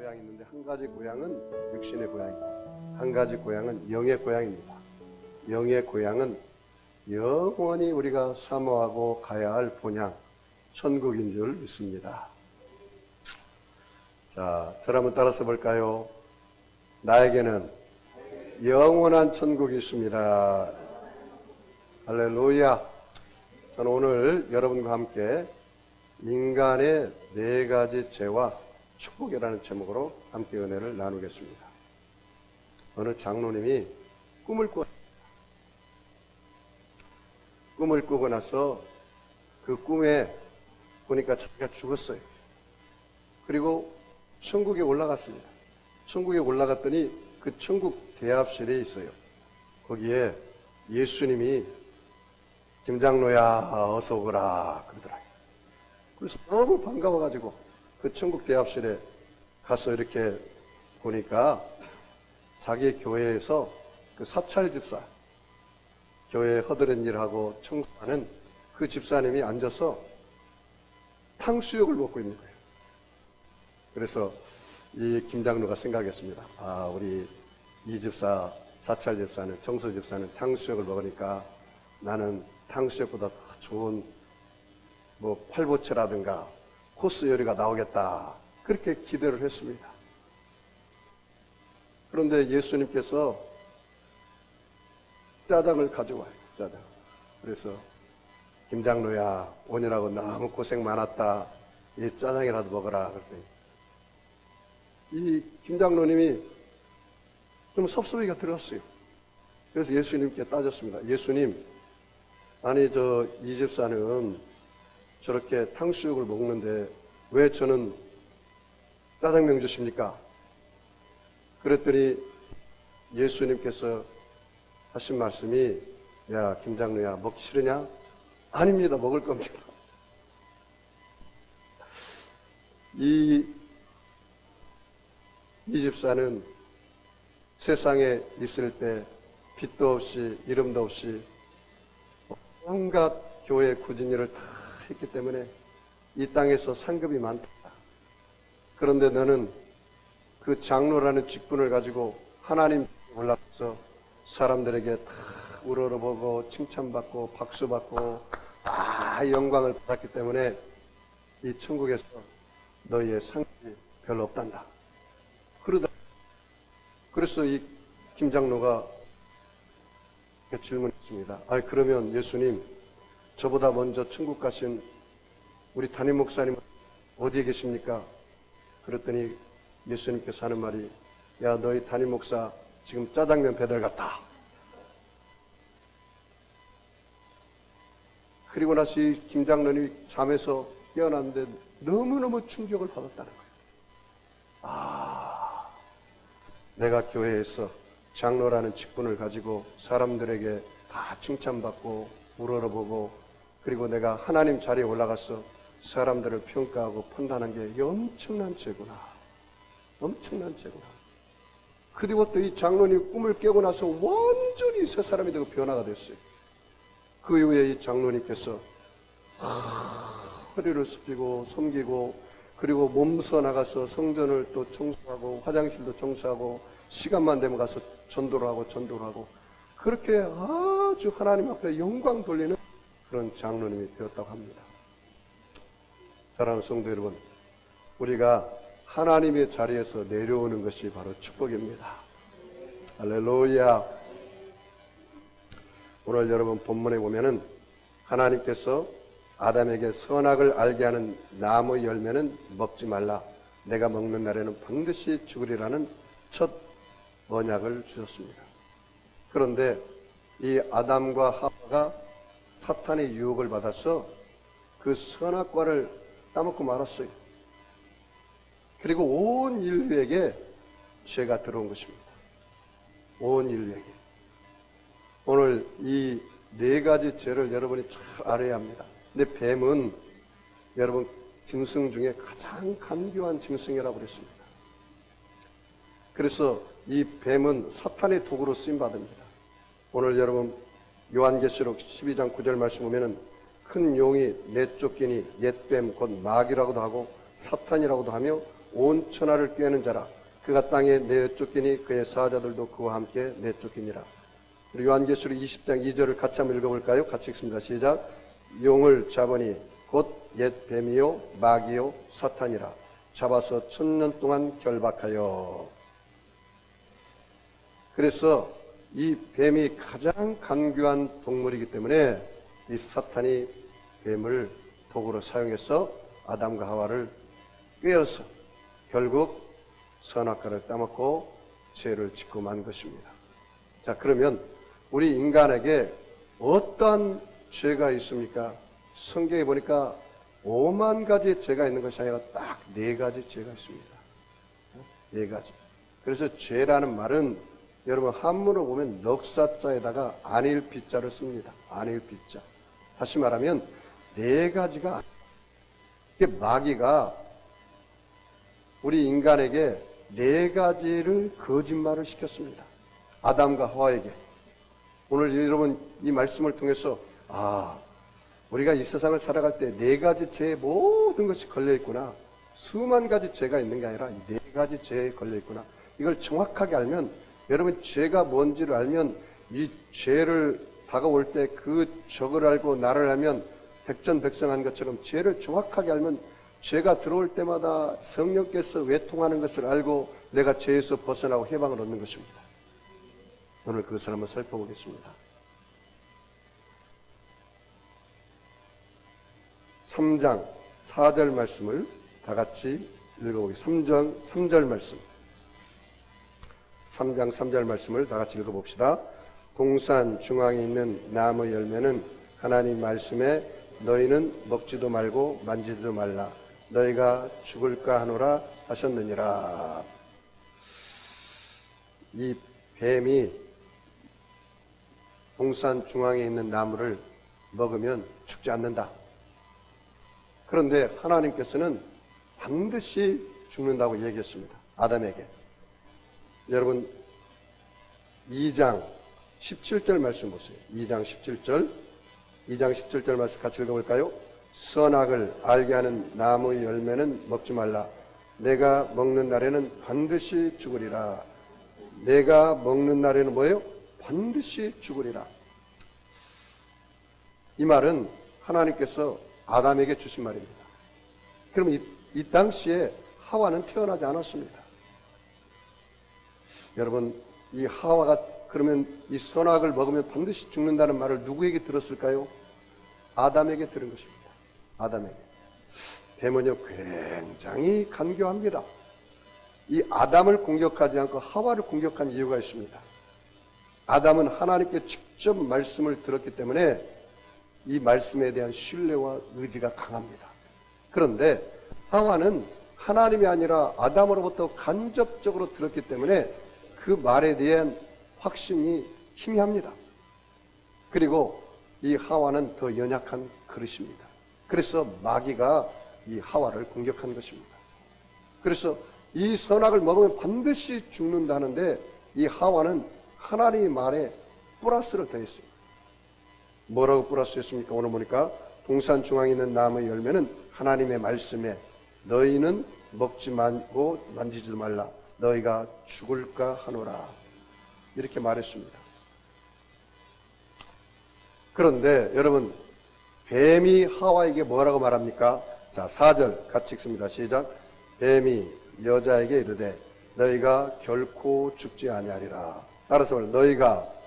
고향이 있는데 한 가지 고향은 육신의 고향이고 한 가지 고향은 영의 고향입니다. 영의 고향은 영원히 우리가 사모하고 가야 할 본향, 천국인 줄 믿습니다. 자, 저를 한번 따라서 볼까요? 나에게는 영원한 천국이 있습니다. 할렐루야. 저는 오늘 여러분과 함께 인간의 네 가지 죄와 축복이라는 제목으로 함께 은혜를 나누겠습니다. 어느 장로님이 꿈을 꾸고 나서 그 꿈에 보니까 자기가 죽었어요. 그리고 천국에 올라갔습니다. 천국에 올라갔더니 그 천국 대합실에 있어요. 거기에 예수님이 김장로야 어서 오거라 그러더라고요. 그래서 너무 반가워가지고 그 천국 대합실에 가서 이렇게 보니까 자기 교회에서 그 사찰 집사, 교회 허드렛 일하고 청소하는 그 집사님이 앉아서 탕수육을 먹고 있는 거예요. 그래서 이 김장로가 생각했습니다. 아, 우리 이 집사, 사찰 집사는, 청소 집사는 탕수육을 먹으니까 나는 탕수육보다 더 좋은 뭐 팔보채라든가 코스 요리가 나오겠다. 그렇게 기대를 했습니다. 그런데 예수님께서 짜장을 가져와요. 짜장. 그래서 김장로야 오느라고 너무 고생 많았다. 이 짜장이라도 먹어라. 그랬더니 이 김장로님이 좀 섭섭이가 들었어요. 그래서 예수님께 따졌습니다. 예수님, 아니 이 집사는 저렇게 탕수육을 먹는데 왜 저는 짜장면 주십니까? 그랬더니 예수님께서 하신 말씀이 야 김장로야 먹기 싫으냐? 아닙니다. 먹을 겁니다. 이 집사는 세상에 있을 때 빚도 없이 이름도 없이 온갖 교회 굳은 일을 다 했기 때문에 이 땅에서 상급이 많다. 그런데 너는 그 장로라는 직분을 가지고 하나님 올라가서 사람들에게 다 우러러보고 칭찬받고 박수받고 다 영광을 받았기 때문에 이 천국에서 너희의 상급이 별로 없단다. 그래서 이 김장로가 질문했습니다. 그러면 예수님, 저보다 먼저 천국 가신 우리 담임 목사님은 어디에 계십니까? 그랬더니 예수님께서 하는 말이 야 너희 담임 목사 지금 짜장면 배달 갔다. 그리고 나서 이 김장로님이 잠에서 깨어났는데 너무너무 충격을 받았다는 거예요. 내가 교회에서 장로라는 직분을 가지고 사람들에게 다 칭찬받고 우러러보고 그리고 내가 하나님 자리에 올라가서 사람들을 평가하고 판단한 게 엄청난 죄구나. 엄청난 죄구나. 그리고 또 이 장로님 꿈을 깨고 나서 완전히 새 사람이 되고 변화가 됐어요. 그 이후에 이 장로님께서 허리를 숙이고 섬기고 그리고 몸서 나가서 성전을 또 청소하고 화장실도 청소하고 시간만 되면 가서 전도를 하고 그렇게 아주 하나님 앞에 영광 돌리는 그런 장로님이 되었다고 합니다. 사랑하는 성도 여러분, 우리가 하나님의 자리에서 내려오는 것이 바로 축복입니다. 할렐루야. 오늘 여러분 본문에 보면은 하나님께서 아담에게 선악을 알게 하는 나무 열매는 먹지 말라. 내가 먹는 날에는 반드시 죽으리라는 첫 언약을 주셨습니다. 그런데 이 아담과 하와가 사탄의 유혹을 받아서 그 선악과를 따먹고 말았어요. 그리고 온 인류에게 죄가 들어온 것입니다. 온 인류에게. 오늘 이 네 가지 죄를 여러분이 잘 알아야 합니다. 근데 뱀은 여러분 짐승 중에 가장 간교한 짐승이라고 그랬습니다. 그래서 이 뱀은 사탄의 도구로 쓰임받습니다. 오늘 여러분 요한계시록 12장 9절 말씀 보면은 큰 용이 내쫓기니 옛뱀 곧 마귀라고도 하고 사탄이라고도 하며 온 천하를 꾀는 자라. 그가 땅에 내쫓기니 그의 사자들도 그와 함께 내쫓기니라. 그리고 요한계시록 20장 2절을 같이 한번 읽어볼까요? 같이 읽습니다. 시작. 용을 잡으니 곧 옛 뱀이요 마귀요 사탄이라. 잡아서 1000년 동안 결박하여. 그래서 이 뱀이 가장 간교한 동물이기 때문에 이 사탄이 뱀을 도구로 사용해서 아담과 하와를 꿰어서 결국 선악과를 따먹고 죄를 짓고 만 것입니다. 자, 그러면 우리 인간에게 어떠한 죄가 있습니까? 성경에 보니까 5만 가지 죄가 있는 것이 아니라 딱 4가지 죄가 있습니다. 4가지. 그래서 죄라는 말은 여러분 한문으로 보면 넉사자에다가 안일비자를 씁니다. 안일비자. 다시 말하면 4가지가 이게 마귀가 우리 인간에게 4가지를 거짓말을 시켰습니다. 아담과 하와에게. 오늘 여러분 이 말씀을 통해서 우리가 이 세상을 살아갈 때 4가지 죄에 모든 것이 걸려있구나. 수만 가지 죄가 있는 게 아니라 이 4가지 죄에 걸려있구나. 이걸 정확하게 알면 여러분 죄가 뭔지를 알면 이 죄를 다가올 때 그 적을 알고 나를 알면 백전백승한 것처럼 죄를 정확하게 알면 죄가 들어올 때마다 성령께서 외통하는 것을 알고 내가 죄에서 벗어나고 해방을 얻는 것입니다. 오늘 그것을 한번 살펴보겠습니다. 3장 4절 말씀을 다 같이 읽어보겠습니다. 3절 말씀. 3장 3절 말씀을 다 같이 읽어봅시다. 동산 중앙에 있는 나무 열매는 하나님 말씀에 너희는 먹지도 말고 만지지도 말라. 너희가 죽을까 하노라 하셨느니라. 이 뱀이 동산 중앙에 있는 나무를 먹으면 죽지 않는다. 그런데 하나님께서는 반드시 죽는다고 얘기했습니다. 아담에게. 여러분 2장 17절 말씀 보세요. 2장 17절 말씀 같이 읽어볼까요? 선악을 알게 하는 나무의 열매는 먹지 말라. 내가 먹는 날에는 반드시 죽으리라. 내가 먹는 날에는 뭐예요? 반드시 죽으리라. 이 말은 하나님께서 아담에게 주신 말입니다. 그럼 이 당시에 하와는 태어나지 않았습니다. 여러분, 이 하와가 그러면 이 선악을 먹으면 반드시 죽는다는 말을 누구에게 들었을까요? 아담에게 들은 것입니다. 아담에게. 뱀은요 굉장히 간교합니다. 이 아담을 공격하지 않고 하와를 공격한 이유가 있습니다. 아담은 하나님께 직접 말씀을 들었기 때문에 이 말씀에 대한 신뢰와 의지가 강합니다. 그런데 하와는 하나님이 아니라 아담으로부터 간접적으로 들었기 때문에 그 말에 대한 확신이 희미합니다. 그리고 이 하와는 더 연약한 그릇입니다. 그래서 마귀가 이 하와를 공격한 것입니다. 그래서 이 선악을 먹으면 반드시 죽는다는데 이 하와는 하나님의 말에 플러스를 더했습니다. 뭐라고 플러스했습니까? 오늘 보니까 동산 중앙에 있는 나무의 열매는 하나님의 말씀에 너희는 먹지 말고 만지지 말라. 너희가 죽을까 하노라. 이렇게 말했습니다. 그런데 여러분 뱀이 하와에게 뭐라고 말합니까? 자, 4절 같이 읽습니다. 시작. 뱀이 여자에게 이르되 너희가 결코 죽지 아니하리라. 따라서 말해 너희가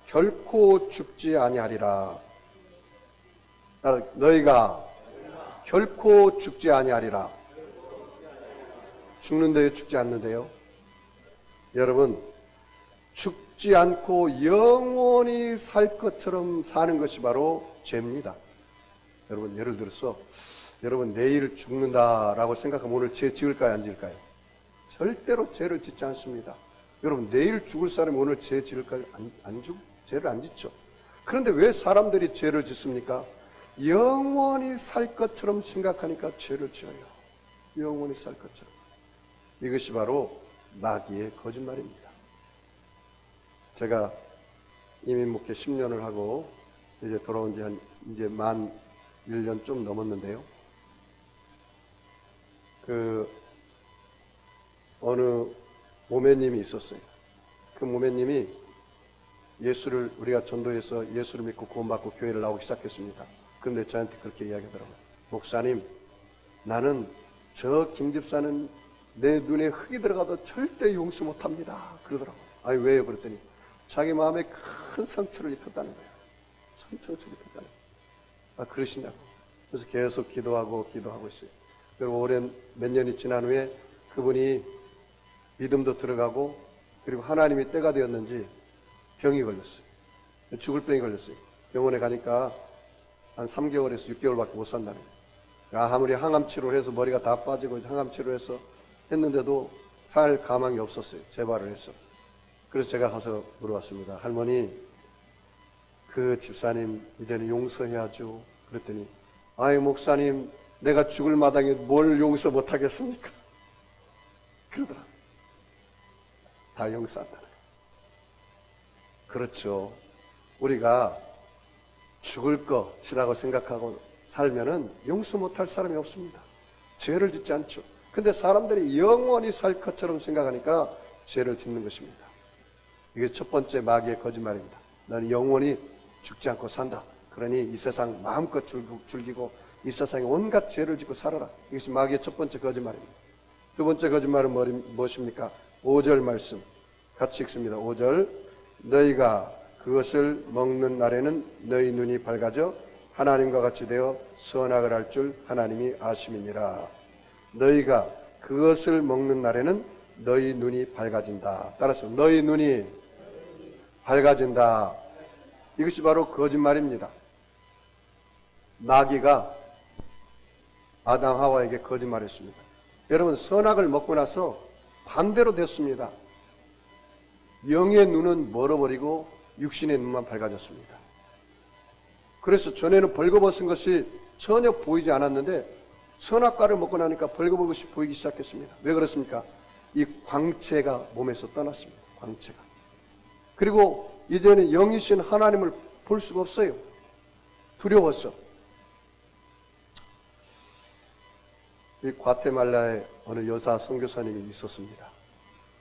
결코 죽지 아니하리라. 너희가 결코 죽지 아니하리라. 죽는데요, 죽지 않는데요? 여러분, 죽지 않고 영원히 살 것처럼 사는 것이 바로 죄입니다. 여러분, 예를 들어서 여러분 내일 죽는다라고 생각하면 오늘 죄 지을까요, 안 지을까요? 절대로 죄를 짓지 않습니다. 여러분 내일 죽을 사람이 오늘 죄 지을까요? 죄를 안 짓죠. 그런데 왜 사람들이 죄를 짓습니까? 영원히 살 것처럼 생각하니까 죄를 지어요. 영원히 살 것처럼. 이것이 바로 마귀의 거짓말입니다. 제가 이민 목회 10년을 하고 이제 돌아온 지 이제 만 1년 좀 넘었는데요. 어느 모매님이 있었어요. 그 모매님이 예수를 우리가 전도해서 예수를 믿고 구원받고 교회를 나오기 시작했습니다. 그런데 저한테 그렇게 이야기하더라고요. 목사님, 나는 저 김집사는 내 눈에 흙이 들어가도 절대 용서 못합니다. 그러더라고요. 아니 왜요? 그랬더니 자기 마음에 큰 상처를 입혔다는 거예요. 상처를 입혔다는 거예요. 아 그러시냐고. 그래서 계속 기도하고 있어요. 그리고 오랜 몇 년이 지난 후에 그분이 믿음도 들어가고 그리고 하나님이 때가 되었는지 병이 걸렸어요. 죽을 병이 걸렸어요. 병원에 가니까 한 3개월에서 6개월밖에 못 산다는 거예요. 아무리 항암 치료를 해서 머리가 다 빠지고 항암 치료해서 했는데도 살 가망이 없었어요. 재발을 해서. 그래서 제가 가서 물어봤습니다. 할머니, 그 집사님 이제는 용서해야죠. 그랬더니 아이 목사님, 내가 죽을 마당에 뭘 용서 못하겠습니까? 그러더라. 다 용서한다는 거예요. 그렇죠. 우리가 죽을 것이라고 생각하고 살면은 용서 못할 사람이 없습니다. 죄를 짓지 않죠. 근데 사람들이 영원히 살 것처럼 생각하니까 죄를 짓는 것입니다. 이게 첫 번째 마귀의 거짓말입니다. 나는 영원히 죽지 않고 산다. 그러니 이 세상 마음껏 즐기고 이 세상에 온갖 죄를 짓고 살아라. 이것이 마귀의 첫 번째 거짓말입니다. 두 번째 거짓말은 무엇입니까? 5절 말씀 같이 읽습니다. 5절 너희가 그것을 먹는 날에는 너희 눈이 밝아져 하나님과 같이 되어 선악을 할 줄 하나님이 아심이니라. 너희가 그것을 먹는 날에는 너희 눈이 밝아진다. 따라서 너희 눈이 밝아진다. 이것이 바로 거짓말입니다. 마귀가 아담 하와에게 거짓말했습니다. 여러분 선악을 먹고 나서 반대로 됐습니다. 영의 눈은 멀어버리고 육신의 눈만 밝아졌습니다. 그래서 전에는 벌거벗은 것이 전혀 보이지 않았는데 선악과를 먹고 나니까 벌거벗은 것이 보이기 시작했습니다. 왜 그렇습니까? 이 광채가 몸에서 떠났습니다. 광채가. 그리고 이제는 영이신 하나님을 볼 수가 없어요. 두려워서. 이 과테말라에 어느 여사 선교사님이 있었습니다.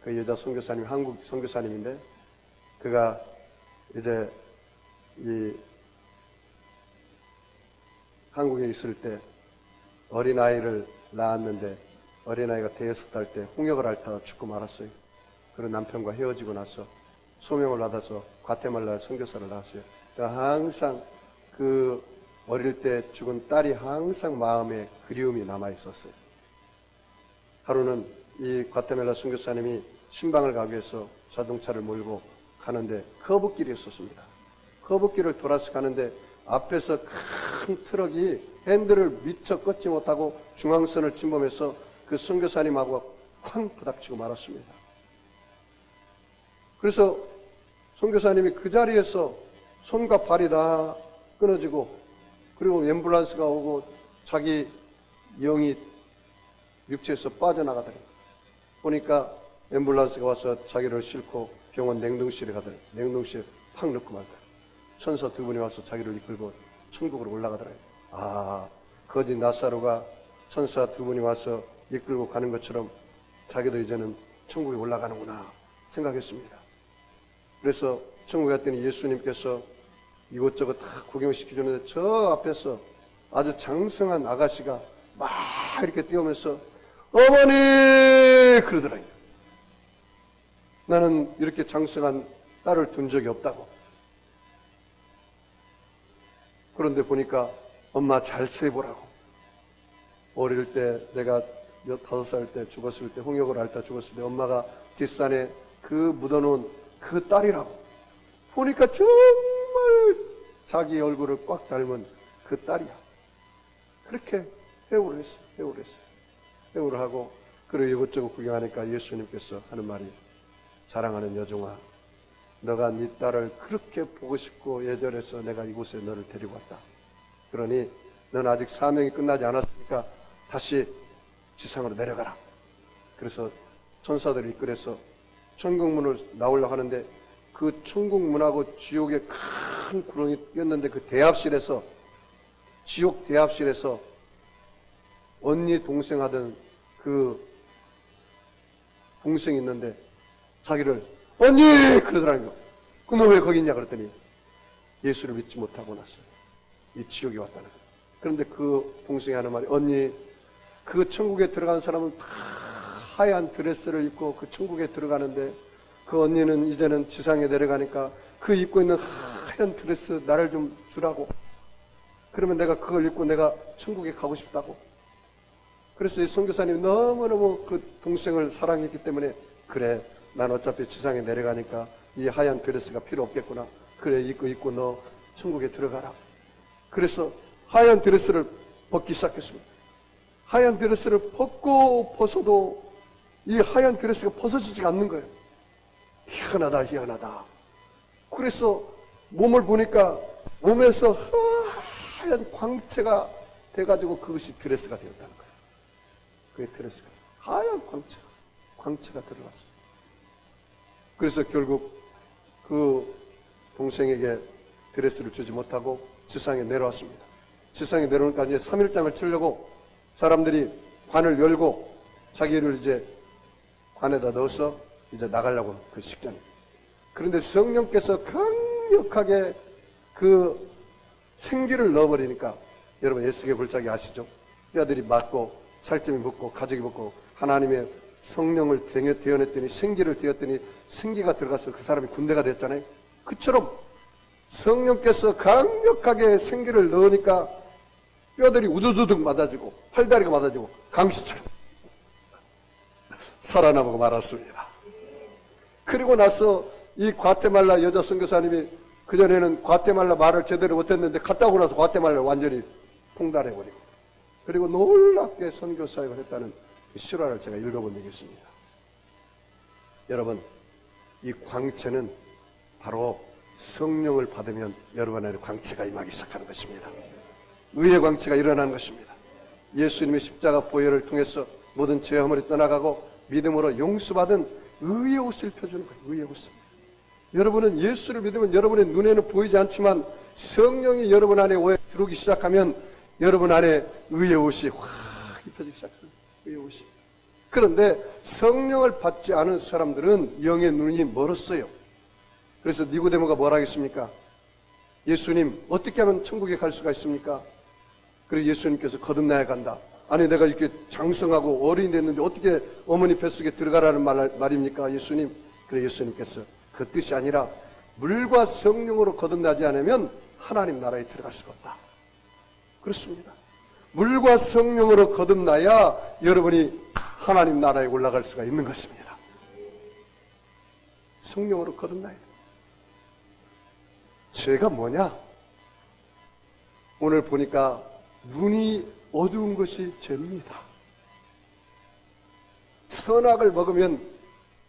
그 여자 선교사님이 한국 선교사님인데 그가 이제 이 한국에 있을 때 어린아이를 낳았는데 어린아이가 5살 때 홍역을 앓다가 죽고 말았어요. 그런 남편과 헤어지고 나서 소명을 받아서 과테말라 선교사를 나왔어요. 그러니까 항상 그 어릴 때 죽은 딸이 항상 마음에 그리움이 남아있었어요. 하루는 이 과테말라 선교사님이 신방을 가기 위해서 자동차를 몰고 가는데 커브길이 있었습니다. 커브길을 돌아서 가는데 앞에서 큰 트럭이 핸들을 미처 꺾지 못하고 중앙선을 침범해서 그 선교사님하고 쾅 부닥치고 말았습니다. 그래서 선교사님이 그 자리에서 손과 발이 다 끊어지고 그리고 앰뷸런스가 오고 자기 영이 육체에서 빠져나가더래요. 보니까 앰뷸런스가 와서 자기를 싣고 병원 냉동실에 가더래요. 냉동실에 팍 넣고 말더래요. 천사 2분이 와서 자기를 이끌고 천국으로 올라가더래요. 아, 거짓 나사로가 천사 2분이 와서 이끌고 가는 것처럼 자기도 이제는 천국에 올라가는구나 생각했습니다. 그래서 천국에 갔더니 예수님께서 이것저것 다 구경시켜주는데 저 앞에서 아주 장성한 아가씨가 막 이렇게 뛰어오면서 어머니 그러더라고요. 나는 이렇게 장성한 딸을 둔 적이 없다고. 그런데 보니까 엄마 잘 세보라고. 어릴 때 내가 15살 때 죽었을 때 홍역을 앓다 죽었을 때 엄마가 뒷산에 그 묻어놓은 그 딸이라고. 보니까 정말 자기 얼굴을 꽉 닮은 그 딸이야. 그렇게 회오를 했어요. 회오를 하고 그리고 이것저것 구경하니까 예수님께서 하는 말이 사랑하는 여종아 너가 네 딸을 그렇게 보고 싶고 예절해서 내가 이곳에 너를 데리고 왔다. 그러니 넌 아직 사명이 끝나지 않았으니까 다시 지상으로 내려가라. 그래서 천사들을 이끌어서 천국문을 나오려고 하는데 그 천국문하고 지옥에 큰 구렁이 꼈는데 그 대합실에서 지옥 대합실에서 언니 동생 하던 그 동생이 있는데 자기를 언니 그러더라는 거. 너 왜 거기 있냐 그랬더니 예수를 믿지 못하고 났어요. 이 지옥에 왔다는 거예요. 그런데 그 동생이 하는 말이 언니 그 천국에 들어간 사람은 다 하얀 드레스를 입고 그 천국에 들어가는데 그 언니는 이제는 지상에 내려가니까 그 입고 있는 하얀 드레스 나를 좀 주라고. 그러면 내가 그걸 입고 내가 천국에 가고 싶다고. 그래서 이 선교사님이 너무너무 그 동생을 사랑했기 때문에 그래 난 어차피 지상에 내려가니까 이 하얀 드레스가 필요 없겠구나. 그래 입고 너 천국에 들어가라. 그래서 하얀 드레스를 벗기 시작했습니다. 하얀 드레스를 벗고 벗어도 이 하얀 드레스가 벗어지지가 않는 거예요. 희한하다. 그래서 몸을 보니까 몸에서 하얀 광채가 돼가지고 그것이 드레스가 되었다는 거예요. 그게 드레스가 하얀 광채가 들어갔어요. 그래서 결국 그 동생에게 드레스를 주지 못하고 지상에 내려왔습니다. 지상에 내려오니까 이제 3일장을 치려고 사람들이 관을 열고 자기를 이제 관에다 넣어서 이제 나가려고 그 식전에. 그런데 성령께서 강력하게 그 생기를 넣어버리니까 여러분 에스겔 골짜기 아시죠? 뼈들이 맞고 살점이 붙고 가죽이 붙고 하나님의 성령을 대어냈더니 생기를 띄었더니 생기가 들어가서 그 사람이 군대가 됐잖아요. 그처럼 성령께서 강력하게 생기를 넣으니까 뼈들이 우두두둑 맞아지고 팔다리가 맞아지고 강시처럼 살아남고 말았습니다. 그리고 나서 이 과테말라 여자 선교사님이 그전에는 과테말라 말을 제대로 못했는데 갔다 오고 나서 과테말라를 완전히 통달해버리고 그리고 놀랍게 선교사역을 했다는 실화를 제가 읽어본 적이 있습니다. 여러분 이 광채는 바로 성령을 받으면 여러분 안에 광채가 임하기 시작하는 것입니다. 의의 광채가 일어나는 것입니다. 예수님의 십자가 보혈을 통해서 모든 죄 허물이 떠나가고 믿음으로 용서받은 의의 옷을 펴주는 거예요. 의의 옷을. 여러분은 예수를 믿으면 여러분의 눈에는 보이지 않지만 성령이 여러분 안에 들어오기 시작하면 여러분 안에 의의 옷이 확 입혀지기 시작합니다. 의의 옷이. 그런데 성령을 받지 않은 사람들은 영의 눈이 멀었어요. 그래서 니고데모가 뭐라 하겠습니까? 예수님 어떻게 하면 천국에 갈 수가 있습니까? 그래서 예수님께서 거듭나야 간다. 아니 내가 이렇게 장성하고 어린이 됐는데 어떻게 어머니 뱃속에 들어가라는 말입니까? 예수님. 그래 예수님께서 그 뜻이 아니라 물과 성령으로 거듭나지 않으면 하나님 나라에 들어갈 수가 없다. 그렇습니다. 물과 성령으로 거듭나야 여러분이 하나님 나라에 올라갈 수가 있는 것입니다. 성령으로 거듭나야 돼요. 죄가 뭐냐? 오늘 보니까 눈이 어두운 것이 죄입니다. 선악을 먹으면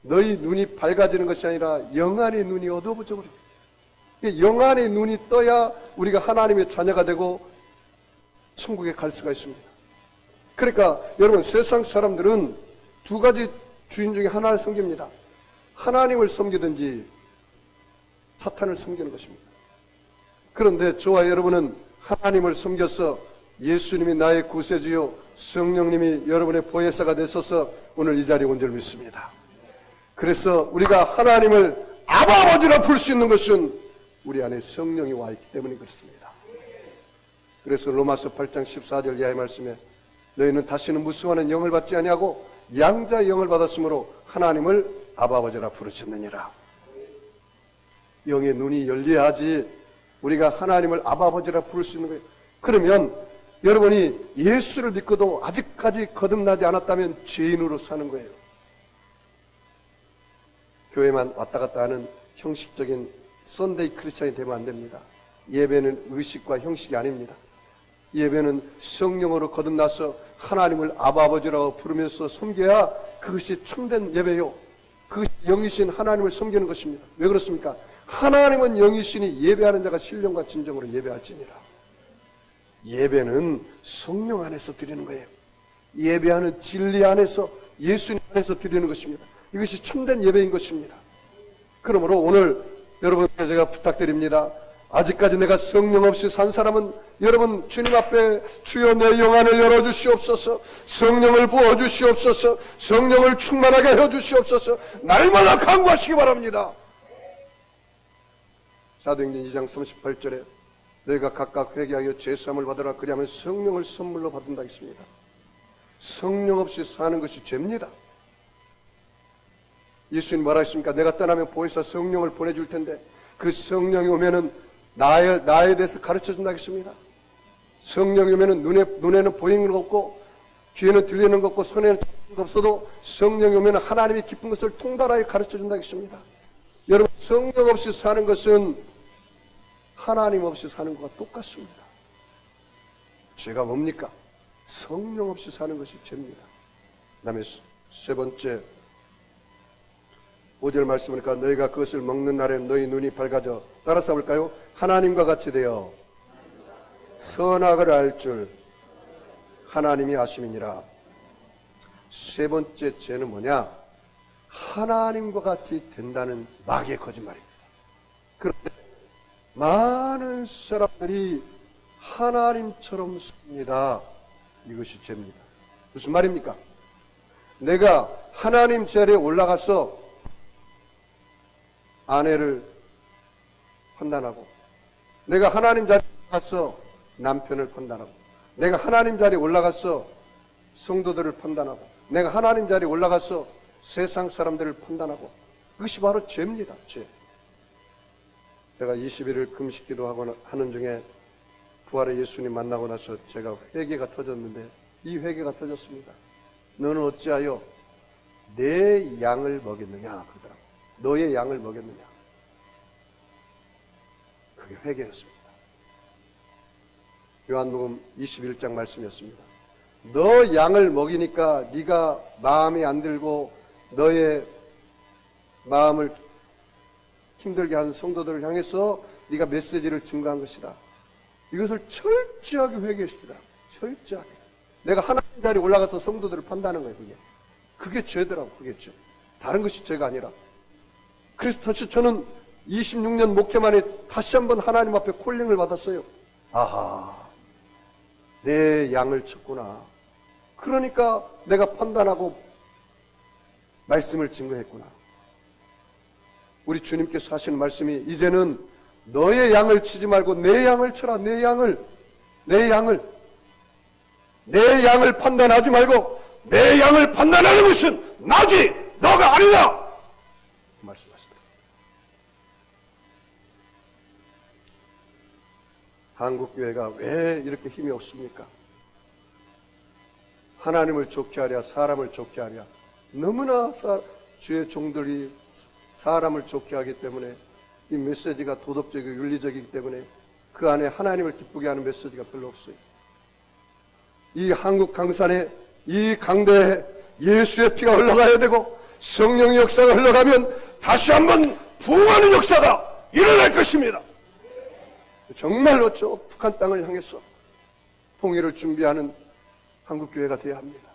너희 눈이 밝아지는 것이 아니라 영안의 눈이 어두워져 버려요. 영안의 눈이 떠야 우리가 하나님의 자녀가 되고 천국에 갈 수가 있습니다. 그러니까 여러분 세상 사람들은 두 가지 주인 중에 하나를 섬깁니다. 하나님을 섬기든지 사탄을 섬기는 것입니다. 그런데 저와 여러분은 하나님을 섬겨서 예수님이 나의 구세주요 성령님이 여러분의 보혜사가 되셔서 오늘 이 자리에 온 줄 믿습니다. 그래서 우리가 하나님을 아버지라 부를 수 있는 것은 우리 안에 성령이 와 있기 때문에 그렇습니다. 그래서 로마서 8장 14절 이하의 말씀에 너희는 다시는 무수하는 영을 받지 아니하고 양자의 영을 받았으므로 하나님을 아버지라 부르셨느니라. 영의 눈이 열려야지 우리가 하나님을 아버지라 부를 수 있는 거예요. 그러면 여러분이 예수를 믿고도 아직까지 거듭나지 않았다면 죄인으로 사는 거예요. 교회만 왔다 갔다 하는 형식적인 썬데이 크리스찬이 되면 안 됩니다. 예배는 의식과 형식이 아닙니다. 예배는 성령으로 거듭나서 하나님을 아버지라고 부르면서 섬겨야 그것이 참된 예배요. 그것이 영이신 하나님을 섬기는 것입니다. 왜 그렇습니까? 하나님은 영이시니 예배하는 자가 신령과 진정으로 예배할지니라. 예배는 성령 안에서 드리는 거예요. 예배하는 진리 안에서 예수님 안에서 드리는 것입니다. 이것이 참된 예배인 것입니다. 그러므로 오늘 여러분께 제가 부탁드립니다. 아직까지 내가 성령 없이 산 사람은 여러분 주님 앞에 주여 내 영안을 열어주시옵소서, 성령을 부어주시옵소서, 성령을 충만하게 해주시옵소서 날마다 간구하시기 바랍니다. 사도행전 2장 38절에 너희가 각각 회개하여 죄사함을 받으라 그리하면 성령을 선물로 받는다 했습니다. 성령 없이 사는 것이 죄입니다. 예수님 뭐라 했습니까? 내가 떠나면 보혜사 성령을 보내줄 텐데 그 성령이 오면은 나에 대해서 가르쳐 준다 했습니다. 성령이 오면은 눈에는 보이는 거 없고 귀에는 들리는 거 없고 손에는 잡는 거 없어도 성령이 오면은 하나님이 깊은 것을 통달하게 가르쳐 준다 했습니다. 여러분 성령 없이 사는 것은 하나님 없이 사는 것과 똑같습니다. 죄가 뭡니까? 성령 없이 사는 것이 죄입니다. 그 다음에 세 번째 5절 말씀이니까 너희가 그것을 먹는 날에 너희 눈이 밝아져 따라서 볼까요? 하나님과 같이 되어 선악을 알 줄 하나님이 아심이니라. 세 번째 죄는 뭐냐? 하나님과 같이 된다는 마귀의 거짓말입니다. 그런데 많은 사람들이 하나님처럼 삽니다. 이것이 죄입니다. 무슨 말입니까? 내가 하나님 자리에 올라가서 아내를 판단하고, 내가 하나님 자리에 올라가서 남편을 판단하고, 내가 하나님 자리에 올라가서 성도들을 판단하고, 내가 하나님 자리에 올라가서 세상 사람들을 판단하고, 그것이 바로 죄입니다. 죄. 제가 21일 금식기도 하는 중에 부활의 예수님 만나고 나서 제가 회개가 터졌는데 이 회개가 터졌습니다. 너는 어찌하여 내 양을 먹였느냐 그러더라고요. 너의 양을 먹였느냐. 그게 회개였습니다. 요한복음 21장 말씀이었습니다. 너 양을 먹이니까 네가 마음이 안 들고 너의 마음을 힘들게 하는 성도들을 향해서 네가 메시지를 증거한 것이다. 이것을 철저하게 회개했습니다. 철저하게. 내가 하나님 자리에 올라가서 성도들을 판단하는 거예요. 그게 죄더라고. 그게 죄. 다른 것이 죄가 아니라. 그래서 다시 저는 26년 목회 만에 다시 한번 하나님 앞에 콜링을 받았어요. 아하, 내 양을 쳤구나. 그러니까 내가 판단하고 말씀을 증거했구나. 우리 주님께서 하시는 말씀이 이제는 너의 양을 치지 말고 내 양을 쳐라. 내 양을 판단하지 말고 내 양을 판단하는 것은 나지 너가 아니라 말씀하시더라. 한국교회가 왜 이렇게 힘이 없습니까? 하나님을 좋게 하랴 사람을 좋게 하랴. 너무나 주의 종들이 사람을 좋게 하기 때문에 이 메시지가 도덕적이고 윤리적이기 때문에 그 안에 하나님을 기쁘게 하는 메시지가 별로 없어요. 이 한국 강산에 이 강대에 예수의 피가 흘러가야 되고 성령의 역사가 흘러가면 다시 한번 부흥하는 역사가 일어날 것입니다. 정말로 저 북한 땅을 향해서 통일을 준비하는 한국교회가 되어야 합니다.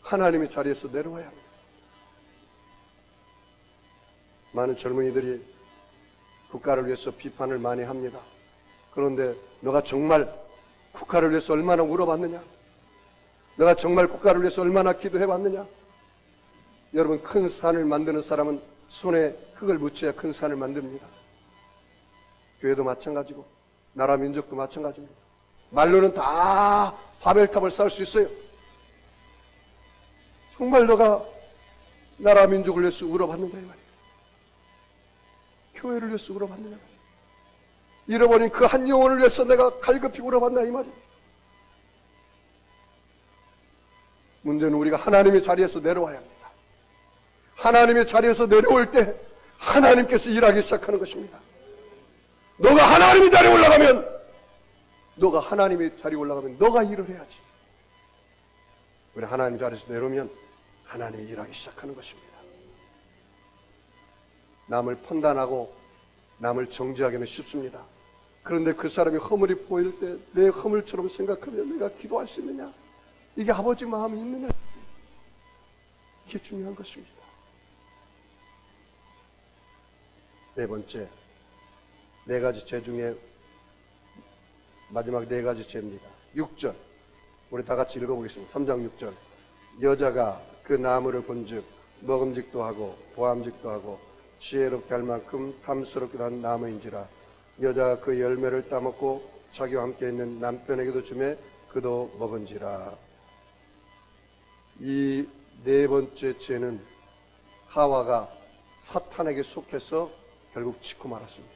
하나님의 자리에서 내려와야 합니다. 많은 젊은이들이 국가를 위해서 비판을 많이 합니다. 그런데 너가 정말 국가를 위해서 얼마나 울어봤느냐? 너가 정말 국가를 위해서 얼마나 기도해봤느냐? 여러분, 큰 산을 만드는 사람은 손에 흙을 묻혀야 큰 산을 만듭니다. 교회도 마찬가지고 나라 민족도 마찬가지입니다. 말로는 다 바벨탑을 쌓을 수 있어요. 정말 너가 나라 민족을 위해서 울어봤는가 이 말이에요. 교회를 위해서 울어봤느냐. 잃어버린 그 한 영혼을 위해서 내가 갈급히 울어봤나 이 말이에요. 문제는 우리가 하나님의 자리에서 내려와야 합니다. 하나님의 자리에서 내려올 때 하나님께서 일하기 시작하는 것입니다. 너가 하나님의 자리에 올라가면 너가 일을 해야지. 우리 하나님 자리에서 내려오면 하나님이 일하기 시작하는 것입니다. 남을 판단하고 남을 정죄하기는 쉽습니다. 그런데 그 사람이 허물이 보일 때 내 허물처럼 생각하면 내가 기도할 수 있느냐? 이게 아버지 마음이 있느냐? 이게 중요한 것입니다. 네 번째, 네 가지 죄 중에 마지막 네 가지 죄입니다. 6절, 우리 다 같이 읽어보겠습니다. 3장 6절. 여자가 그 나무를 본즉 먹음직도 하고 보암직도 하고 지혜롭게 할 만큼 탐스럽기도 한 나무인지라. 여자가 그 열매를 따먹고 자기와 함께 있는 남편에게도 주매 그도 먹은지라. 이 네 번째 죄는 하와가 사탄에게 속해서 결국 짓고 말았습니다.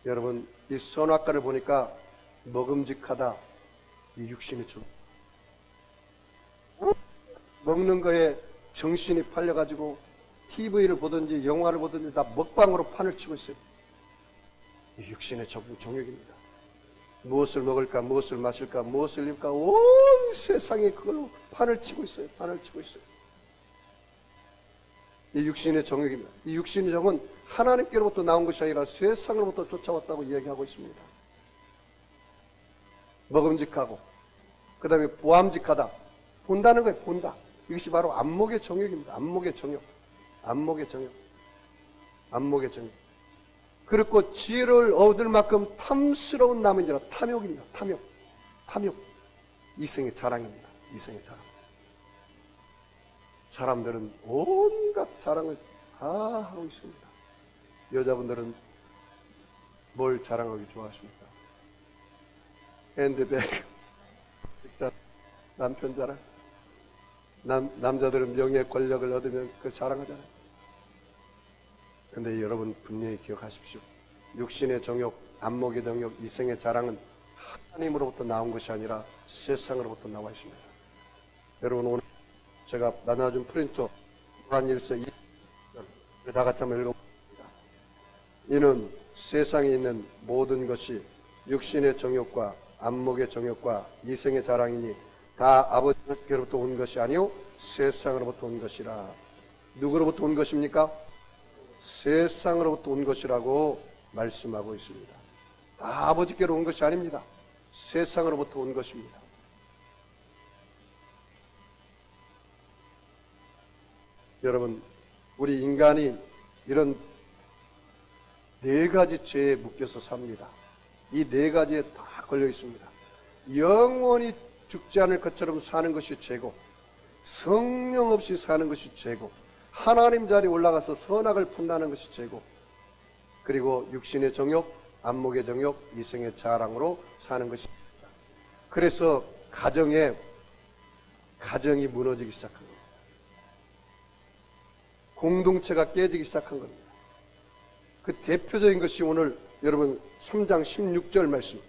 여러분, 이 선악과를 보니까 먹음직하다, 이 육신이 좀 먹는 거에 정신이 팔려가지고 TV를 보든지 영화를 보든지 다 먹방으로 판을 치고 있어요. 이 육신의 정욕입니다. 무엇을 먹을까, 무엇을 마실까, 무엇을 입을까, 온 세상에 그걸로 판을 치고 있어요. 판을 치고 있어요. 이 육신의 정욕입니다. 이 육신의 정은 하나님께로부터 나온 것이 아니라 세상으로부터 쫓아왔다고 이야기하고 있습니다. 먹음직하고 그 다음에 보암직하다. 본다는 거예요. 본다. 이것이 바로 안목의 정욕입니다. 안목의 정욕. 안목의 정욕. 안목의 정욕. 그리고 지혜를 얻을 만큼 탐스러운 나무인지라. 탐욕입니다. 탐욕. 탐욕. 이생의 자랑입니다. 이생의 자랑. 사람들은 온갖 자랑을 다 하고 있습니다. 여자분들은 뭘 자랑하기 좋아하십니까? 핸드백, 남편 자랑. 남자들은 명예, 권력을 얻으면 그 자랑하잖아요. 근데 여러분 분명히 기억하십시오. 육신의 정욕, 안목의 정욕, 이생의 자랑은 하나님으로부터 나온 것이 아니라 세상으로부터 나와 있습니다. 여러분, 오늘 제가 나눠준 프린터 요한 1서 2절 다 같이 한번 읽어보겠습니다. 이는 세상에 있는 모든 것이 육신의 정욕과 안목의 정욕과 이생의 자랑이니 다 아버지께로부터 온 것이 아니요 세상으로부터 온 것이라. 누구로부터 온 것입니까? 세상으로부터 온 것이라고 말씀하고 있습니다. 다 아버지께로 온 것이 아닙니다. 세상으로부터 온 것입니다. 여러분, 우리 인간이 이런 네 가지 죄에 묶여서 삽니다. 이 네 가지에 다 걸려 있습니다. 영원히 죽지 않을 것처럼 사는 것이 죄고, 성령 없이 사는 것이 죄고, 하나님 자리에 올라가서 선악을 품다는 것이 죄고, 그리고 육신의 정욕, 안목의 정욕, 이생의 자랑으로 사는 것이 죄입니다. 그래서 가정이 무너지기 시작한 겁니다. 공동체가 깨지기 시작한 겁니다. 그 대표적인 것이 오늘 여러분 3장 16절 말씀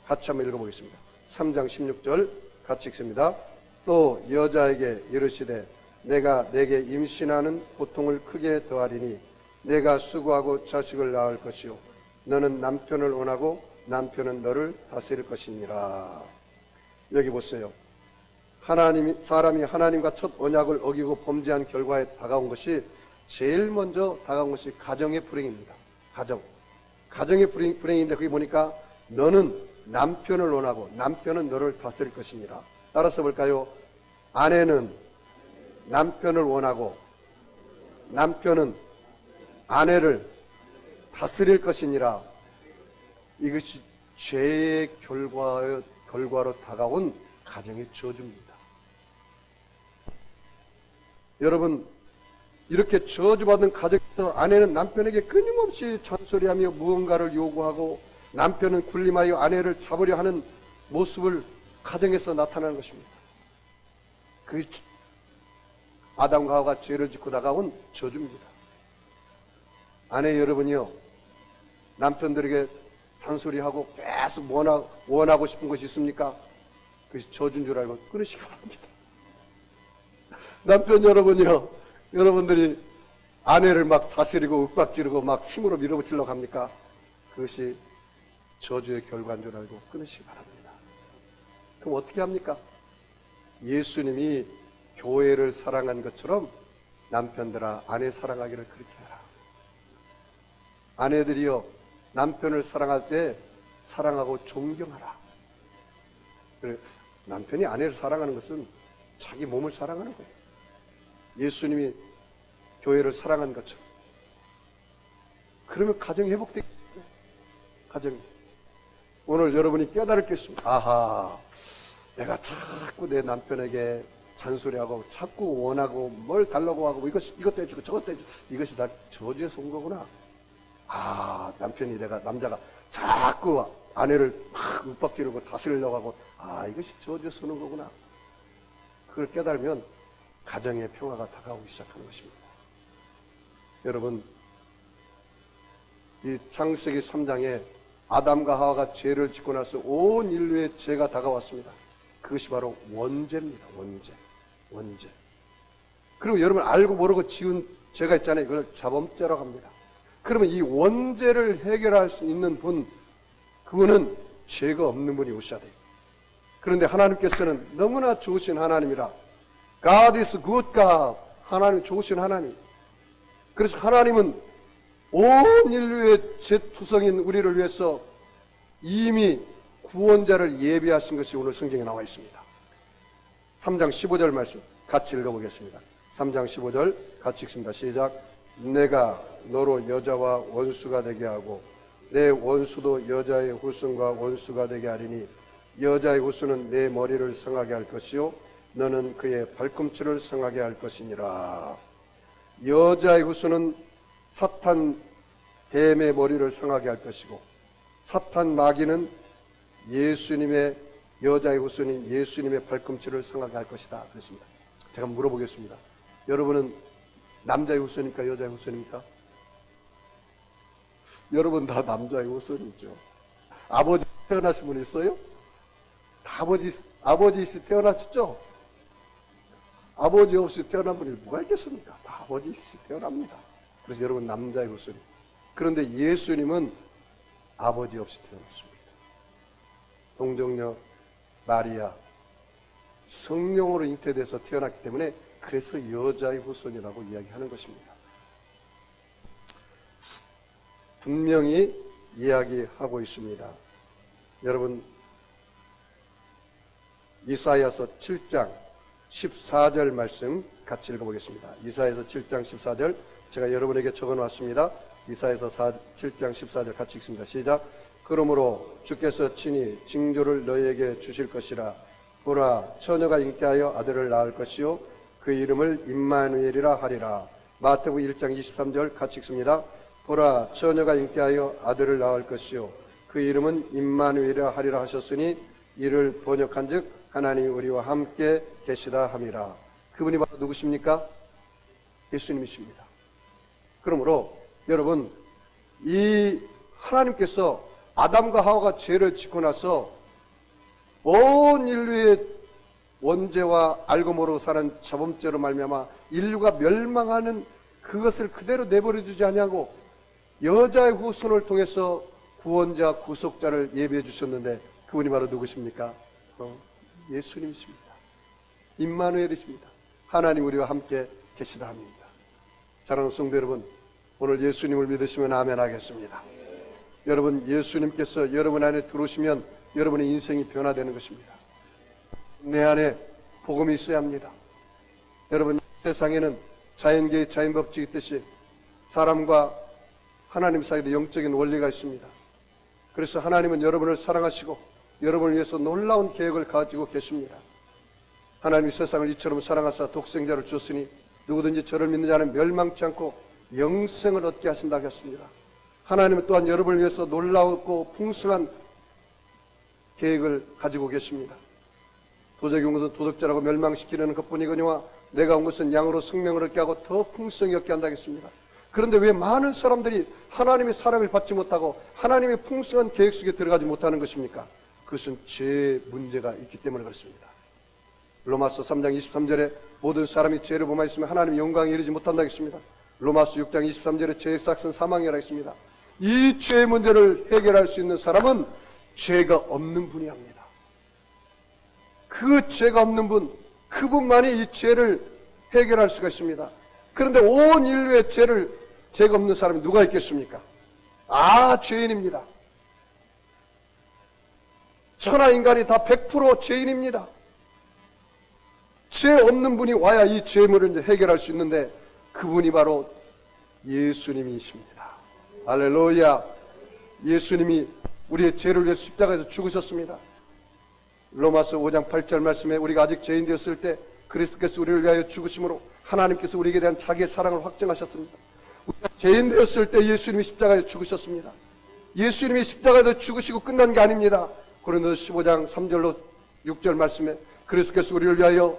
같이 한번 읽어보겠습니다. 3장 16절 같이 읽습니다. 또 여자에게 이르시되 내가 내게 임신하는 고통을 크게 더하리니 내가 수고하고 자식을 낳을 것이요 너는 남편을 원하고 남편은 너를 다스릴 것이니라. 여기 보세요. 사람이 하나님과 첫 언약을 어기고 범죄한 결과에 다가온 것이 제일 먼저 다가온 것이 가정의 불행입니다. 가정의 불행인데 거기 보니까 너는 남편을 원하고 남편은 너를 다스릴 것이니라. 따라서 볼까요? 아내는 남편을 원하고 남편은 아내를 다스릴 것이니라. 이것이 죄의 결과로 다가온 가정의 저주입니다. 여러분, 이렇게 저주받은 가정에서 아내는 남편에게 끊임없이 잔소리하며 무언가를 요구하고 남편은 군림하여 아내를 잡으려 하는 모습을 가정에서 나타나는 것입니다. 그 아담과 하와가 죄를 짓고 다가온 저주입니다. 아내 여러분이요, 남편들에게 잔소리하고 계속 원하고 싶은 것이 있습니까? 그것이 저주인 줄 알고 끊으시기 바랍니다. 남편 여러분이요, 여러분들이 아내를 막 다스리고 윽박지르고 막 힘으로 밀어붙이려고 합니까? 그것이 저주의 결과인 줄 알고 끊으시기 바랍니다. 그럼 어떻게 합니까? 예수님이 교회를 사랑한 것처럼 남편들아 아내 사랑하기를 그렇게 해라. 아내들이요, 남편을 사랑할 때 사랑하고 존경하라. 그래, 남편이 아내를 사랑하는 것은 자기 몸을 사랑하는 거예요. 예수님이 교회를 사랑한 것처럼 그러면 가정이 회복되겠죠. 가정이. 오늘 여러분이 깨달을 게 있습니다. 아하, 내가 자꾸 내 남편에게 잔소리하고 자꾸 원하고 뭘 달라고 하고 이것도 해주고 저것도 해주고 이것이 다 저주에서 온 거구나. 아, 남자가 자꾸 아내를 막 윽박지르고 다스리려고 하고, 아, 이것이 저주에서 오는 거구나. 그걸 깨달으면 가정의 평화가 다가오기 시작하는 것입니다. 여러분, 이 창세기 3장에 아담과 하와가 죄를 짓고 나서 온 인류의 죄가 다가왔습니다. 그것이 바로 원죄입니다. 원죄. 그리고 여러분 알고 모르고 지은 죄가 있잖아요. 이걸 자범죄라고 합니다. 그러면 이 원죄를 해결할 수 있는 분, 그분은 죄가 없는 분이 오셔야 돼요. 그런데 하나님께서는 너무나 좋으신 하나님이라, God is good God, 하나님 좋으신 하나님. 그래서 하나님은 온 인류의 죄투성인 우리를 위해서 이미 구원자를 예비하신 것이 오늘 성경에 나와 있습니다. 3장 15절 말씀 같이 읽어보겠습니다. 3장 15절 같이 읽습니다. 시작. 내가 너로 여자와 원수가 되게 하고 내 원수도 여자의 후손과 원수가 되게 하리니 여자의 후손은 내 머리를 상하게 할 것이요 너는 그의 발꿈치를 상하게 할 것이니라. 여자의 후손은 사탄 뱀의 머리를 상하게 할 것이고 사탄 마귀는 예수님의 여자의 후손인 예수님의 발꿈치를 상하게 할 것이다. 그랬습니다. 제가 물어보겠습니다. 여러분은 남자의 후손입니까? 여자의 후손입니까? 여러분 다 남자의 후손이죠. 아버지 태어나신 분 있어요? 아버지 태어나셨죠? 아버지 없이 태어난 분이 누가 있겠습니까? 다 아버지 없이 태어납니다. 그래서 여러분 남자의 후손. 그런데 예수님은 아버지 없이 태어났습니다. 동정녀 마리아 성령으로 잉태돼서 태어났기 때문에 그래서 여자의 후손이라고 이야기하는 것입니다. 분명히 이야기하고 있습니다. 여러분 이사야서 7장 14절 말씀 같이 읽어보겠습니다. 이사야서 7장 14절 제가 여러분에게 적어놨습니다. 이사야서 7장 14절 같이 읽습니다. 시작. 그러므로 주께서 친히 징조를 너희에게 주실 것이라. 보라 처녀가 잉태하여 아들을 낳을 것이요 그 이름을 임마누엘이라 하리라. 마태복음 1장 23절 같이 읽습니다. 보라 처녀가 잉태하여 아들을 낳을 것이요 그 이름은 임마누엘이라 하리라 하셨으니 이를 번역한즉 하나님이 우리와 함께 계시다 함이라. 그분이 바로 누구십니까? 예수님이십니다. 그러므로 여러분 이 하나님께서 아담과 하와가 죄를 짓고 나서 온 인류의 원죄와 알고 모르고 사는 자범죄로 말미암아 인류가 멸망하는 그것을 그대로 내버려두지 아니하고 여자의 후손을 통해서 구원자 구속자를 예비해 주셨는데 그분이 바로 누구십니까? 예수님이십니다. 임마누엘이십니다. 하나님 우리와 함께 계시다 합니다. 사랑하는 성도 여러분, 오늘 예수님을 믿으시면 아멘 하겠습니다. 여러분 예수님께서 여러분 안에 들어오시면 여러분의 인생이 변화되는 것입니다. 내 안에 복음이 있어야 합니다. 여러분 세상에는 자연계의 자연법칙이 있듯이 사람과 하나님 사이에 영적인 원리가 있습니다. 그래서 하나님은 여러분을 사랑하시고 여러분을 위해서 놀라운 계획을 가지고 계십니다. 하나님이 세상을 이처럼 사랑하사 독생자를 주었으니 누구든지 저를 믿는 자는 멸망치 않고 영생을 얻게 하신다고 했습니다. 하나님은 또한 여러분을 위해서 놀라웠고 풍성한 계획을 가지고 계십니다. 도적이 온 것은 도둑질하고 멸망시키려는 것뿐이거니와 내가 온 것은 양으로 생명을 얻게 하고 더 풍성히 얻게 한다고 했습니다. 그런데 왜 많은 사람들이 하나님의 사랑을 받지 못하고 하나님의 풍성한 계획 속에 들어가지 못하는 것입니까? 그것은 죄의 문제가 있기 때문에 그렇습니다. 로마서 3장 23절에 모든 사람이 죄를 범하였으면 하나님의 영광에 이르지 못한다고 했습니다. 로마서 6장 23절에 죄의 싹은 사망이라 했습니다. 이 죄의 문제를 해결할 수 있는 사람은 죄가 없는 분이 합니다. 그 죄가 없는 분, 그분만이 이 죄를 해결할 수가 있습니다. 그런데 온 인류의 죄가 없는 사람이 누가 있겠습니까? 죄인입니다. 천하 인간이 다 100% 죄인입니다. 죄 없는 분이 와야 이 죄물을 해결할 수 있는데 그분이 바로 예수님이십니다. 할렐루야. 예수님이 우리의 죄를 위해서 십자가에서 죽으셨습니다. 로마서 5장 8절 말씀에 우리가 아직 죄인 되었을 때 그리스도께서 우리를 위하여 죽으심으로 하나님께서 우리에게 대한 자기의 사랑을 확증하셨습니다. 우리가 죄인 되었을 때 예수님이 십자가에서 죽으셨습니다. 예수님이 십자가에서 죽으시고 끝난 게 아닙니다. 고린도서 15장 3절로 6절 말씀에 그리스도께서 우리를 위하여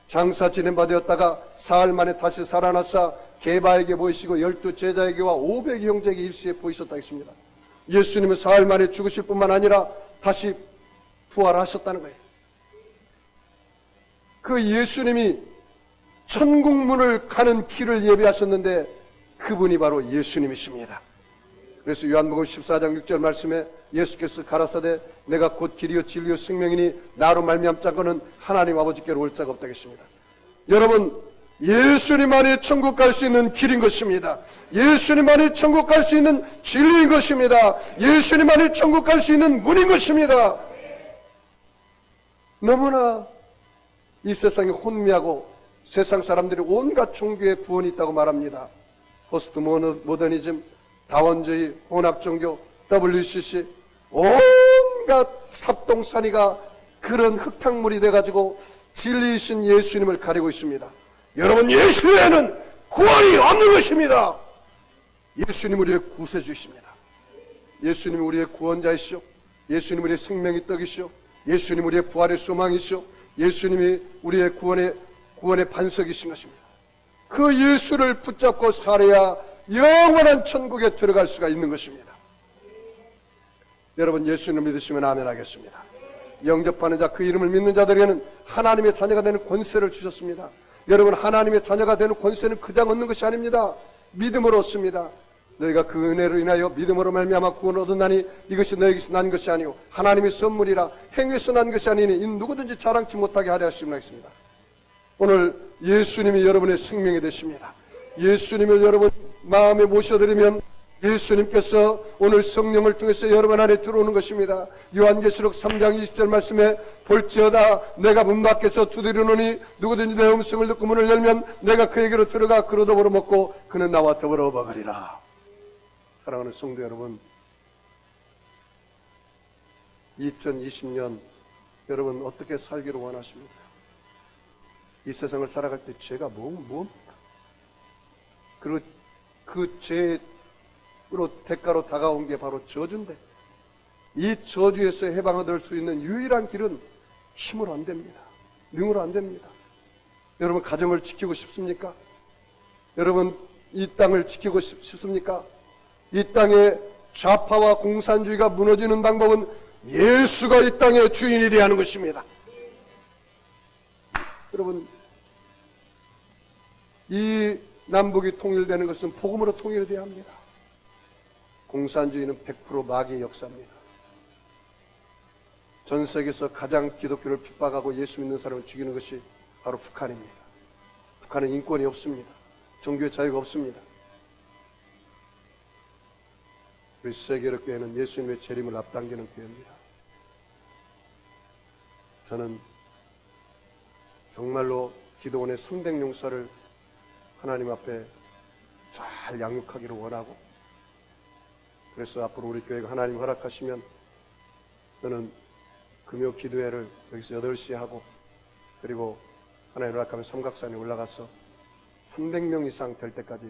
장사 지낸 바 되었다가 사흘 만에 다시 살아나사 게바에게 보이시고 12 제자에게와 500 형제에게 일시에 보이셨다 했습니다. 예수님은 사흘 만에 죽으실 뿐만 아니라 다시 부활하셨다는 거예요. 그 예수님이 천국문을 가는 길을 예비하셨는데 그분이 바로 예수님이십니다. 그래서 요한복음 14장 6절 말씀에 예수께서 가라사대 내가 곧 길이요 진리요 생명이니 나로 말미암 자고는 하나님 아버지께로 올 자가 없다 했습니다. 여러분, 예수님만이 천국 갈 수 있는 길인 것입니다. 예수님만이 천국 갈 수 있는 진리인 것입니다. 예수님만이 천국 갈 수 있는 문인 것입니다. 너무나 이 세상이 혼미하고 세상 사람들이 온갖 종교에 구원이 있다고 말합니다. 포스트 모더니즘, 다원주의, 혼합종교, WCC, 온갖 삽동사니가 그런 흙탕물이 돼가지고 진리이신 예수님을 가리고 있습니다. 여러분, 예수 외에는 구원이 없는 것입니다. 예수님 우리의 구세주이십니다. 예수님 우리의 구원자이시오. 예수님 우리의 생명의 떡이시오. 예수님 우리의 부활의 소망이시오. 예수님이 우리의 구원의 반석이신 것입니다. 그 예수를 붙잡고 살아야 영원한 천국에 들어갈 수가 있는 것입니다. 여러분, 예수님을 믿으시면 아멘 하겠습니다. 영접하는 자, 그 이름을 믿는 자들에게는 하나님의 자녀가 되는 권세를 주셨습니다. 여러분, 하나님의 자녀가 되는 권세는 그냥 얻는 것이 아닙니다. 믿음으로 얻습니다. 너희가 그 은혜로 인하여 믿음으로 말미암아 구원을 얻었나니 이것이 너희에게서 난 것이 아니오 하나님의 선물이라 행위에서 난 것이 아니니 이 누구든지 자랑치 못하게 하려 하심이라 했습니다. 오늘 예수님이 여러분의 생명이 되십니다. 예수님을 여러분 마음에 모셔드리면 예수님께서 오늘 성령을 통해서 여러분 안에 들어오는 것입니다. 요한계시록 3장 20절 말씀에 볼지어다 내가 문 밖에서 두드리노니 누구든지 내 음성을 듣고 문을 열면 내가 그에게로 들어가 그로 더불어 먹고 그는 나와 더불어 먹으리라. 사랑하는 성도 여러분, 2020년 여러분 어떻게 살기를 원하십니까? 이 세상을 살아갈 때 죄가 뭡니까? 그리고 그 죄로 대가로 다가온 게 바로 저주인데 이 저주에서 해방을 얻을 수 있는 유일한 길은 힘으로 안 됩니다. 능으로 안 됩니다. 여러분, 가정을 지키고 싶습니까? 여러분, 이 땅을 지키고 싶습니까? 이 땅의 좌파와 공산주의가 무너지는 방법은 예수가 이 땅의 주인이 되어야 하는 것입니다. 여러분, 이 남북이 통일되는 것은 복음으로 통일되어야 합니다. 공산주의는 100% 마귀의 역사입니다. 전 세계에서 가장 기독교를 핍박하고 예수 믿는 사람을 죽이는 것이 바로 북한입니다. 북한은 인권이 없습니다. 종교의 자유가 없습니다. 우리 세계로 교회는 예수님의 재림을 앞당기는 교회입니다. 저는 정말로 기도원의 300용사를 하나님 앞에 잘 양육하기를 원하고, 그래서 앞으로 우리 교회가 하나님 허락하시면 저는 금요 기도회를 여기서 8시에 하고, 그리고 하나님 허락하면 삼각산에 올라가서 300명 이상 될 때까지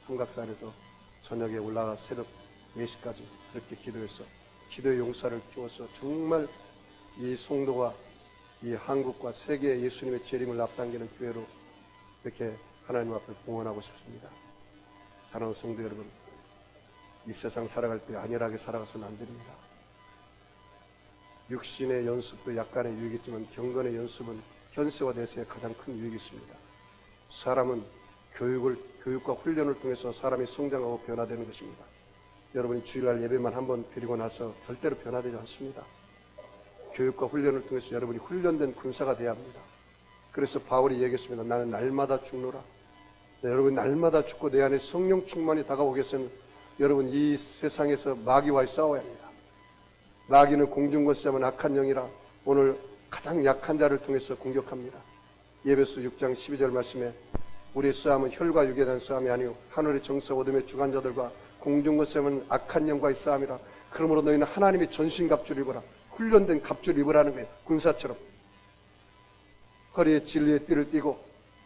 삼각산에서 저녁에 올라가 새벽 4시까지 그렇게 기도해서 기도의 용사를 키워서 정말 이 송도가 이 한국과 세계의 예수님의 재림을 앞당기는 교회로 이렇게 하나님 앞에 봉헌하고 싶습니다. 사랑하는 성도 여러분, 이 세상 살아갈 때 안일하게 살아가서는 안 됩니다. 육신의 연습도 약간의 유익이 있지만 경건의 연습은 현세와 대세에 가장 큰 유익이 있습니다. 사람은 교육과 훈련을 통해서 사람이 성장하고 변화되는 것입니다. 여러분이 주일날 예배만 한번 드리고 나서 절대로 변화되지 않습니다. 교육과 훈련을 통해서 여러분이 훈련된 군사가 되어야 합니다. 그래서 바울이 얘기했습니다. 나는 날마다 죽노라. 여러분, 날마다 죽고 내 안에 성령 충만이 다가오기 위해서는 여러분 이 세상에서 마귀와 싸워야 합니다. 마귀는 공중권세하면 악한 영이라 오늘 가장 약한 자를 통해서 공격합니다. 예배서 6장 12절 말씀에 우리의 싸움은 혈과 육에 대한 싸움이 아니오 하늘의 정사 어둠의 주관자들과 공중권세는 악한 영과 있사함이라. 그러므로 너희는 하나님의 전신갑주를 입어라. 훈련된 갑주를 입으라는 거예요. 군사처럼. 허리에 진리의 띠를 띠고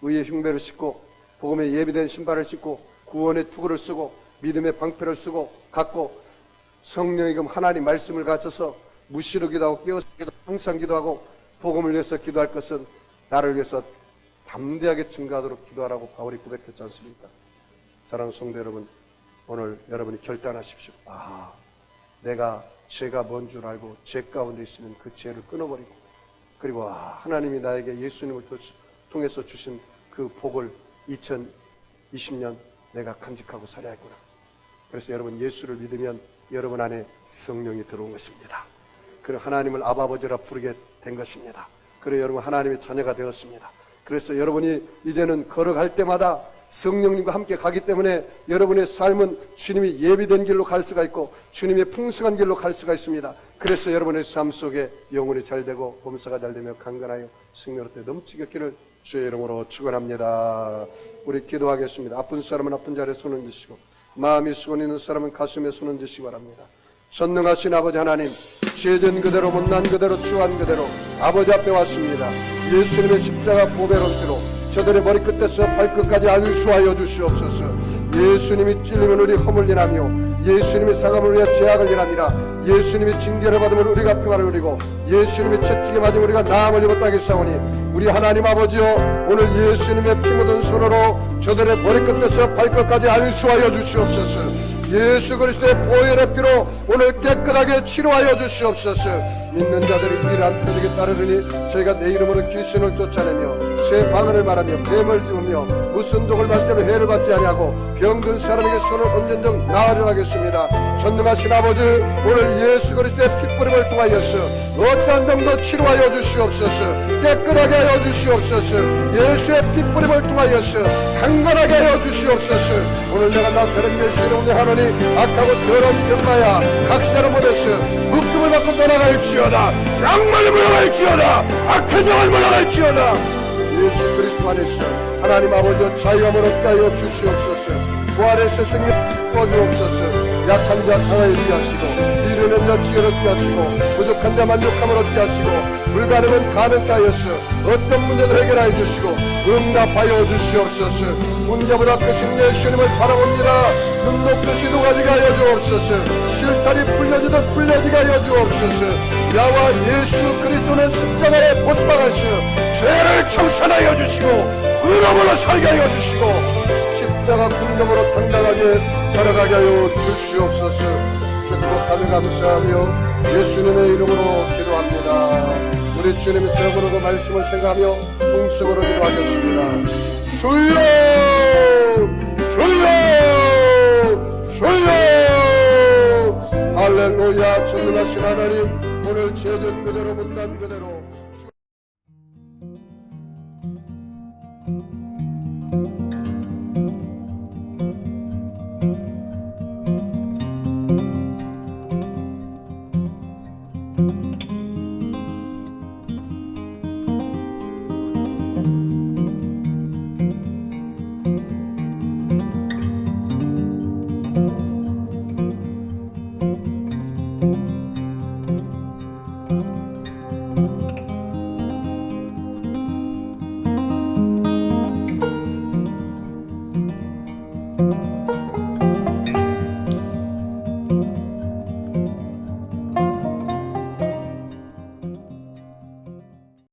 의의 흉배를 신고 복음에 예비된 신발을 신고 구원의 투구를 쓰고 믿음의 방패를 쓰고 갖고 성령의 금 하나님 말씀을 갖춰서 무시로 기도하고 깨어서 기도, 항상 기도하고 복음을 위해서 기도할 것은 나를 위해서 담대하게 증가하도록 기도하라고 바울이 고백했지 않습니까? 사랑하는 성도 여러분, 오늘 여러분이 결단하십시오. 내가 죄가 뭔 줄 알고 죄 가운데 있으면 그 죄를 끊어버리고, 그리고 하나님이 나에게 예수님을 통해서 주신 그 복을 2020년 내가 간직하고 살아야겠구나. 그래서 여러분, 예수를 믿으면 여러분 안에 성령이 들어온 것입니다. 그리고 하나님을 아버지라 부르게 된 것입니다. 그리고 여러분 하나님의 자녀가 되었습니다. 그래서 여러분이 이제는 걸어갈 때마다 성령님과 함께 가기 때문에 여러분의 삶은 주님이 예비된 길로 갈 수가 있고 주님의 풍성한 길로 갈 수가 있습니다. 그래서 여러분의 삶 속에 영혼이 잘 되고 범사가 잘 되며 강건하여 승리로 때 넘치게 기를 주의 이름으로 축원합니다. 우리 기도하겠습니다. 아픈 사람은 아픈 자리에 손을 드시고 마음이 수건 있는 사람은 가슴에 손을 드시기 바랍니다. 전능하신 아버지 하나님, 죄된 그대로 못난 그대로 추한 그대로 아버지 앞에 왔습니다. 예수님의 십자가 보배론대로 저들의 머리끝에서 발끝까지 안수하여 주시옵소서. 예수님이 찔림은 우리 허물 인하며 예수님이 상함을 위해 죄악을 인합니다. 예수님이 징계를 받으면 우리가 평안을 누리고 예수님이 채찍에 맞으면 우리가 나음을 입었다 하겠사오니 우리 하나님 아버지여, 오늘 예수님의 피 묻은 손으로 저들의 머리끝에서 발끝까지 안수하여 주시옵소서. 예수 그리스도의 보혈의 피로 오늘 깨끗하게 치료하여 주시옵소서. 믿는 자들이 이러한 표적에 따르니 저희가 내 이름으로 귀신을 쫓아내며 새 방언을 말하며 뱀을 지우며 무슨 독을 마실 때도 해를 받지 아니하고 병든 사람에게 손을 얹은 적 나으려 하겠습니다. 전능하신 아버지, 오늘 예수 그리스도의 핏부림을 통하여서 어떠한 병도 치료하여 주시옵소서. 깨끗하게 하여 주시옵소서. 예수의 핏부림을 통하여서 강건하게 하여 주시옵소서. 오늘 내가 나사렛 예수 이름으로 하노니 악하고 더러운 병마야 각사로 보내서 묶음을 받고 떠나갈지어다. 양말을 물러갈지어다. 악한 영을 물러갈지어다. 예수 그리스도 안에서 하나님 아버지 자유함을 얻게 하여 주시옵소서. 부활의 새 생명 부어주옵소서. 약한 자 강하게 얻게 하시고 이르는 자 지혜를 얻게 하시고 부족한 자 만족함을 얻게 하시고 불가능은 가능케 하여서 어떤 문제도 해결하여 주시고 응답하여 주시옵소서. 문제보다 크신 예수님을 바라봅니다. 눈 높듯이 녹아지게 하여 주옵소서. 실타리 풀려지듯 풀려지게 하여 주옵소서. 야와 예수 그리스도는 십자가에 못 박아서 죄를 청산하여 주시고 의로움으로 살게 하여 주시고 십자가 군념으로 당당하게 살아가게 하여 주시옵소서. 축복하며 감사하며 예수님의 이름으로 기도합니다. 우리 주님의 세번으로 말씀을 생각하며 통성으로 기도하겠습니다. 주여 주여 주여. 할렐루야. 전능하신 하나님, 오늘 죄된 그대로 못난 그대로